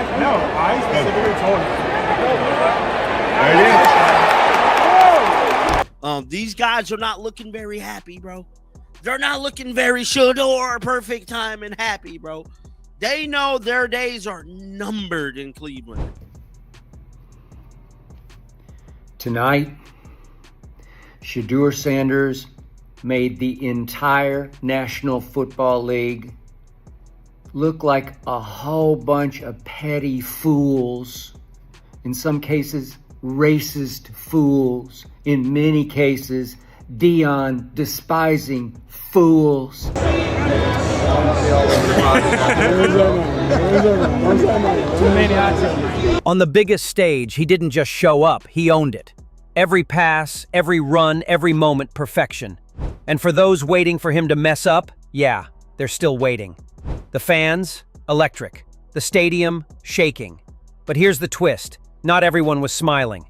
I specifically told him. There it is. These guys are not looking very happy, bro. They're not looking very Shedeur, perfect time and happy, bro. They know their days are numbered in Cleveland. Tonight, Shedeur Sanders made the entire National Football League look like a whole bunch of petty fools. In some cases, racist fools. In many cases, Dion despising fools. On the biggest stage, he didn't just show up, he owned it. Every pass, every run, every moment, perfection. And for those waiting for him to mess up, yeah, they're still waiting. The fans, electric. The stadium, shaking. But here's the twist. Not everyone was smiling.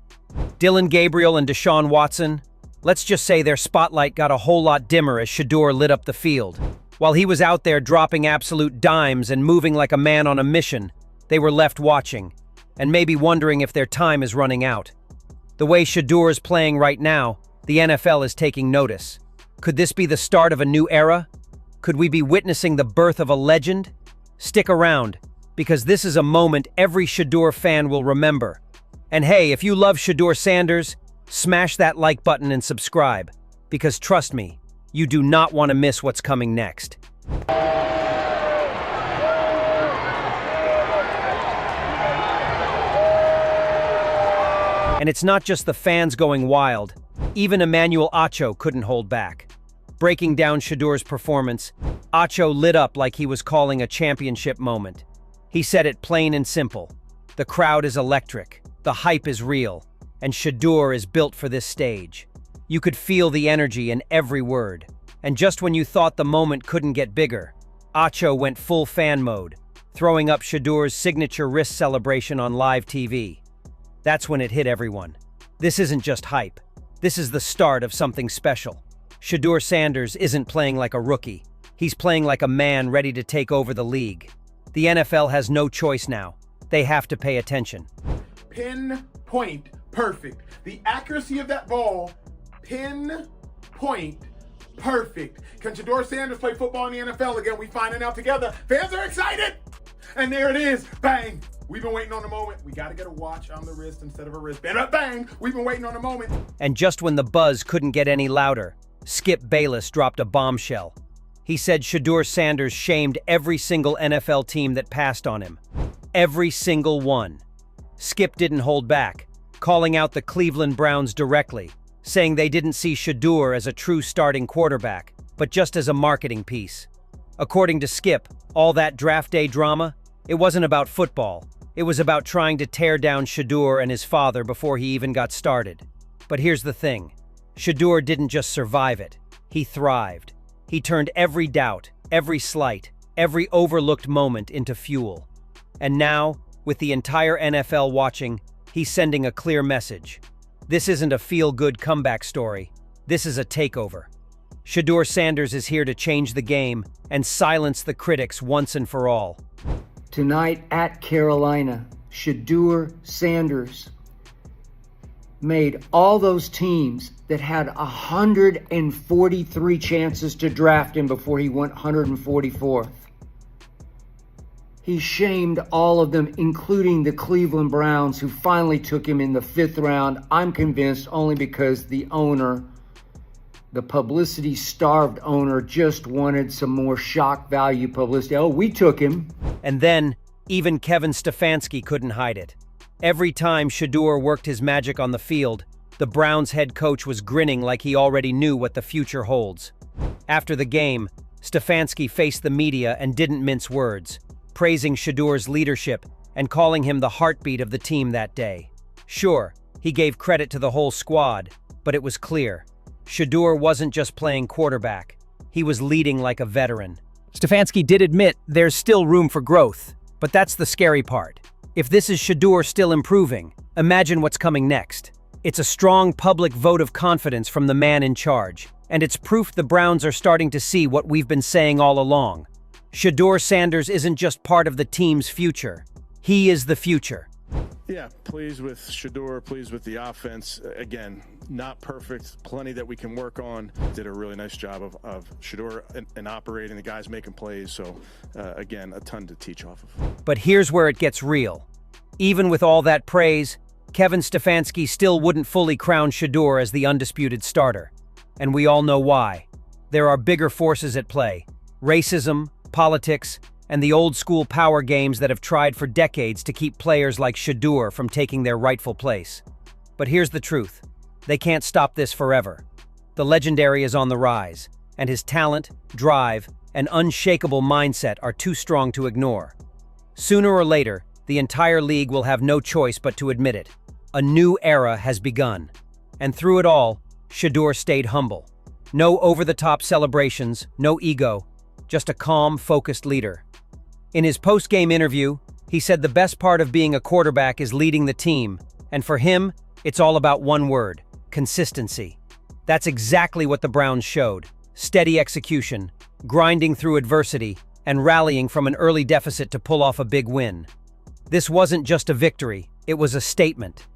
Dillon Gabriel and DeShawn Watson, let's just say their spotlight got a whole lot dimmer as Shedeur lit up the field. While he was out there dropping absolute dimes and moving like a man on a mission, they were left watching, and maybe wondering if their time is running out. The way Shedeur is playing right now, the NFL is taking notice. Could this be the start of a new era? Could we be witnessing the birth of a legend? Stick around, because this is a moment every Shedeur fan will remember. And hey, if you love Shedeur Sanders, smash that like button and subscribe, because trust me, you do not want to miss what's coming next. And it's not just the fans going wild. Even Emmanuel Acho couldn't hold back. Breaking down Shedeur's performance, Acho lit up like he was calling a championship moment. He said it plain and simple. The crowd is electric, the hype is real, and Shedeur is built for this stage. You could feel the energy in every word. And just when you thought the moment couldn't get bigger, Acho went full fan mode, throwing up Shedeur's signature wrist celebration on live TV. That's when it hit everyone. This isn't just hype. This is the start of something special. Shedeur Sanders isn't playing like a rookie. He's playing like a man ready to take over the league. The NFL has no choice now. They have to pay attention. Pinpoint perfect. The accuracy of that ball, pinpoint perfect. Can Shedeur Sanders play football in the NFL again? We finding out together. Fans are excited. And there it is. Bang. We've been waiting on the moment. We got to get a watch on the wrist instead of a wristband. Bang. We've been waiting on the moment. And just when the buzz couldn't get any louder, Skip Bayless dropped a bombshell. He said Shedeur Sanders shamed every single NFL team that passed on him. Every single one. Skip didn't hold back, calling out the Cleveland Browns directly, saying they didn't see Shedeur as a true starting quarterback, but just as a marketing piece. According to Skip, all that draft day drama, it wasn't about football. It was about trying to tear down Shedeur and his father before he even got started. But here's the thing. Shedeur didn't just survive it. He thrived. He turned every doubt, every slight, every overlooked moment into fuel. And now, with the entire NFL watching, he's sending a clear message. This isn't a feel-good comeback story. This is a takeover. Shedeur Sanders is here to change the game and silence the critics once and for all. Tonight at Carolina, Shedeur Sanders made all those teams that had 143 chances to draft him before he went 144th. He shamed all of them, including the Cleveland Browns, who finally took him in the 5th round. I'm convinced only because the owner, the publicity-starved owner, just wanted some more shock value publicity. Oh, we took him. And then, even Kevin Stefanski couldn't hide it. Every time Shedeur worked his magic on the field, the Browns head coach was grinning like he already knew what the future holds. After the game, Stefanski faced the media and didn't mince words, praising Shedeur's leadership and calling him the heartbeat of the team that day. Sure, he gave credit to the whole squad, but it was clear. Shedeur wasn't just playing quarterback. He was leading like a veteran. Stefanski did admit there's still room for growth, but that's the scary part. If this is Shedeur still improving, imagine what's coming next. It's a strong public vote of confidence from the man in charge, and it's proof the Browns are starting to see what we've been saying all along. Shedeur Sanders isn't just part of the team's future. He is the future. Yeah, pleased with Shedeur, pleased with the offense. Again, not perfect, plenty that we can work on. Did a really nice job of Shedeur and operating, the guys making plays. So, again, a ton to teach off of. But here's where it gets real. Even with all that praise, Kevin Stefanski still wouldn't fully crown Shedeur as the undisputed starter. And we all know why. There are bigger forces at play: racism, politics, and the old-school power games that have tried for decades to keep players like Shedeur from taking their rightful place. But here's the truth. They can't stop this forever. The legendary is on the rise, and his talent, drive, and unshakable mindset are too strong to ignore. Sooner or later, the entire league will have no choice but to admit it. A new era has begun. And through it all, Shedeur stayed humble. No over-the-top celebrations, no ego, just a calm, focused leader. In his post-game interview, he said the best part of being a quarterback is leading the team, and for him, it's all about one word: consistency. That's exactly what the Browns showed: steady execution, grinding through adversity, and rallying from an early deficit to pull off a big win. This wasn't just a victory, it was a statement.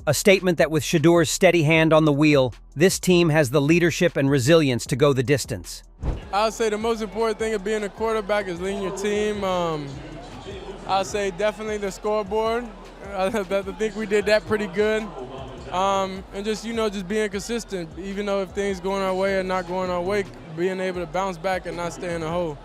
A statement that with Shedeur's steady hand on the wheel, this team has the leadership and resilience to go the distance. I would say the most important thing of being a quarterback is leading your team. I would say definitely the scoreboard. I think we did that pretty good. And just, just being consistent, even though if things going our way or not going our way, being able to bounce back and not stay in the hole.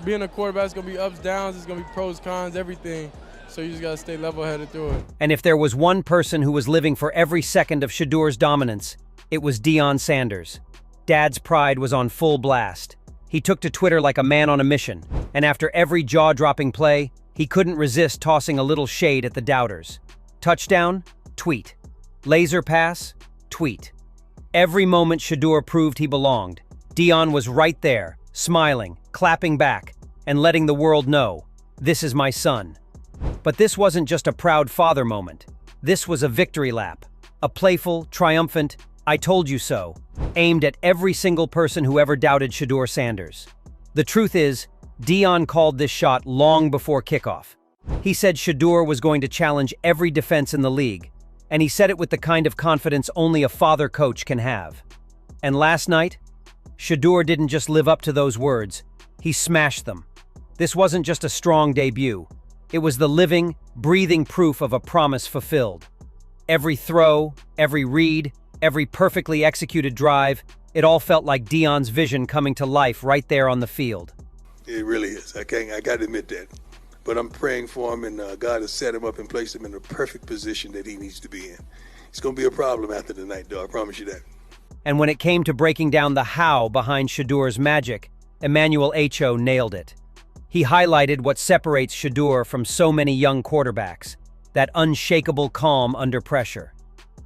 Being a quarterback is going to be ups, downs, it's going to be pros, cons, everything. So you just got to stay level-headed through it. And if there was one person who was living for every second of Shedeur's dominance, it was Deion Sanders. Dad's pride was on full blast. He took to Twitter like a man on a mission, and after every jaw-dropping play, he couldn't resist tossing a little shade at the doubters. Touchdown? Tweet. Laser pass? Tweet. Every moment Shedeur proved he belonged. Deion was right there, smiling, clapping back, and letting the world know, "This is my son." But this wasn't just a proud father moment. This was a victory lap. A playful, triumphant, "I told you so," aimed at every single person who ever doubted Shedeur Sanders. The truth is, Deion called this shot long before kickoff. He said Shedeur was going to challenge every defense in the league, and he said it with the kind of confidence only a father coach can have. And last night, Shedeur didn't just live up to those words, he smashed them. This wasn't just a strong debut. It was the living, breathing proof of a promise fulfilled. Every throw, every read, every perfectly executed drive, it all felt like Deion's vision coming to life right there on the field. It really is. I got to admit that. But I'm praying for him, and God has set him up and placed him in the perfect position that he needs to be in. It's going to be a problem after tonight, though. I promise you that. And when it came to breaking down the how behind Shedeur's magic, Emmanuel Acho nailed it. He highlighted what separates Shedeur from so many young quarterbacks, that unshakable calm under pressure.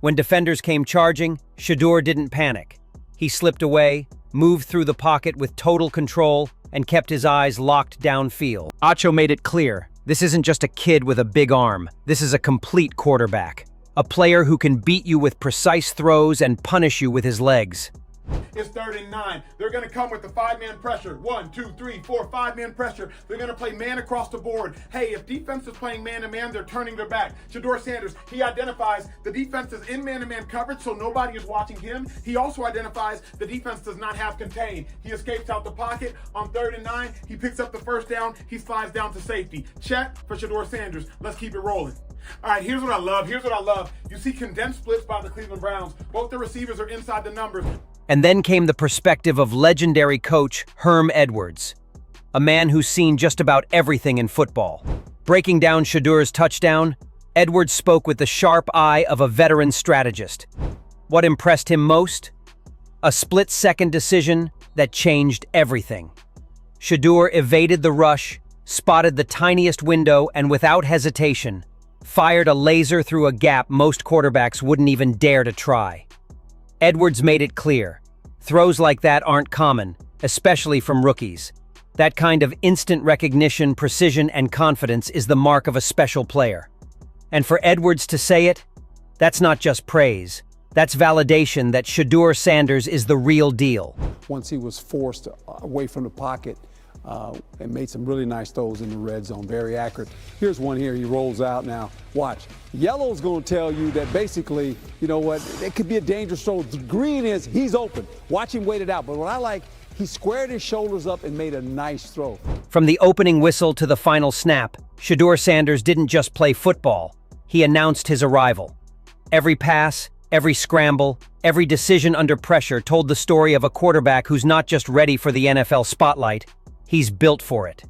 When defenders came charging, Shedeur didn't panic. He slipped away, moved through the pocket with total control, and kept his eyes locked downfield. Acho made it clear, this isn't just a kid with a big arm, this is a complete quarterback. A player who can beat you with precise throws and punish you with his legs. It's 3rd and 9. They're going to come with the 5-man pressure. 1, 2, 3, 4, 5-man pressure. They're going to play man across the board. Hey, if defense is playing man-to-man, they're turning their back. Shedeur Sanders, he identifies the defense is in man-to-man coverage, so nobody is watching him. He also identifies the defense does not have contain. He escapes out the pocket. On 3rd and 9, he picks up the first down. He slides down to safety. Check for Shedeur Sanders. Let's keep it rolling. All right, here's what I love. You see condensed splits by the Cleveland Browns. Both the receivers are inside the numbers. And then came the perspective of legendary coach Herm Edwards, a man who's seen just about everything in football. Breaking down Shedeur's touchdown, Edwards spoke with the sharp eye of a veteran strategist. What impressed him most? A split-second decision that changed everything. Shedeur evaded the rush, spotted the tiniest window, and without hesitation, fired a laser through a gap most quarterbacks wouldn't even dare to try. Edwards made it clear. Throws like that aren't common, especially from rookies. That kind of instant recognition, precision, and confidence is the mark of a special player. And for Edwards to say it, that's not just praise. That's validation that Shedeur Sanders is the real deal. Once he was forced away from the pocket, and made some really nice throws in the red zone, very accurate. Here's one here, he rolls out now. Watch. Yellow's going to tell you that basically, you know what, it could be a dangerous throw. Green is, he's open. Watch him wait it out. But what I like, he squared his shoulders up and made a nice throw. From the opening whistle to the final snap, Shedeur Sanders didn't just play football. He announced his arrival. Every pass, every scramble, every decision under pressure told the story of a quarterback who's not just ready for the NFL spotlight, he's built for it.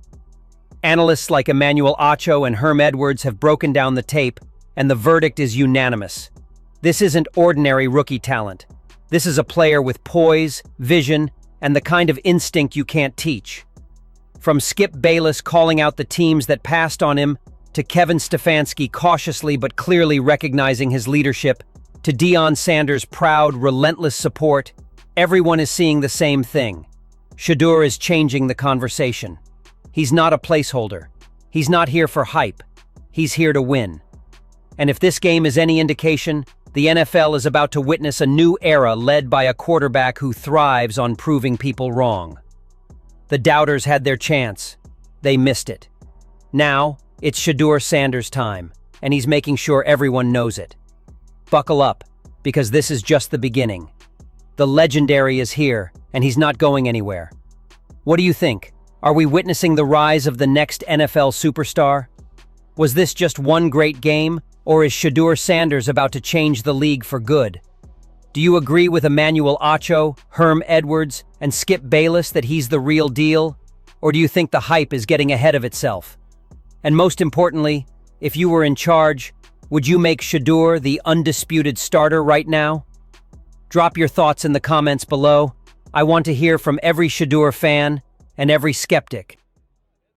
Analysts like Emmanuel Acho and Herm Edwards have broken down the tape, and the verdict is unanimous. This isn't ordinary rookie talent. This is a player with poise, vision, and the kind of instinct you can't teach. From Skip Bayless calling out the teams that passed on him, to Kevin Stefanski cautiously but clearly recognizing his leadership, to Deion Sanders' proud, relentless support, everyone is seeing the same thing. Shedeur is changing the conversation. He's not a placeholder. He's not here for hype. He's here to win. And if this game is any indication, the NFL is about to witness a new era led by a quarterback who thrives on proving people wrong. The doubters had their chance. They missed it. Now, it's Shedeur Sanders' time, and he's making sure everyone knows it. Buckle up, because this is just the beginning. The legendary is here, and he's not going anywhere. What do you think? Are we witnessing the rise of the next NFL superstar? Was this just one great game, or is Shedeur Sanders about to change the league for good? Do you agree with Emmanuel Acho, Herm Edwards, and Skip Bayless that he's the real deal? Or do you think the hype is getting ahead of itself? And most importantly, if you were in charge, would you make Shedeur the undisputed starter right now? Drop your thoughts in the comments below. I want to hear from every Shedeur fan and every skeptic.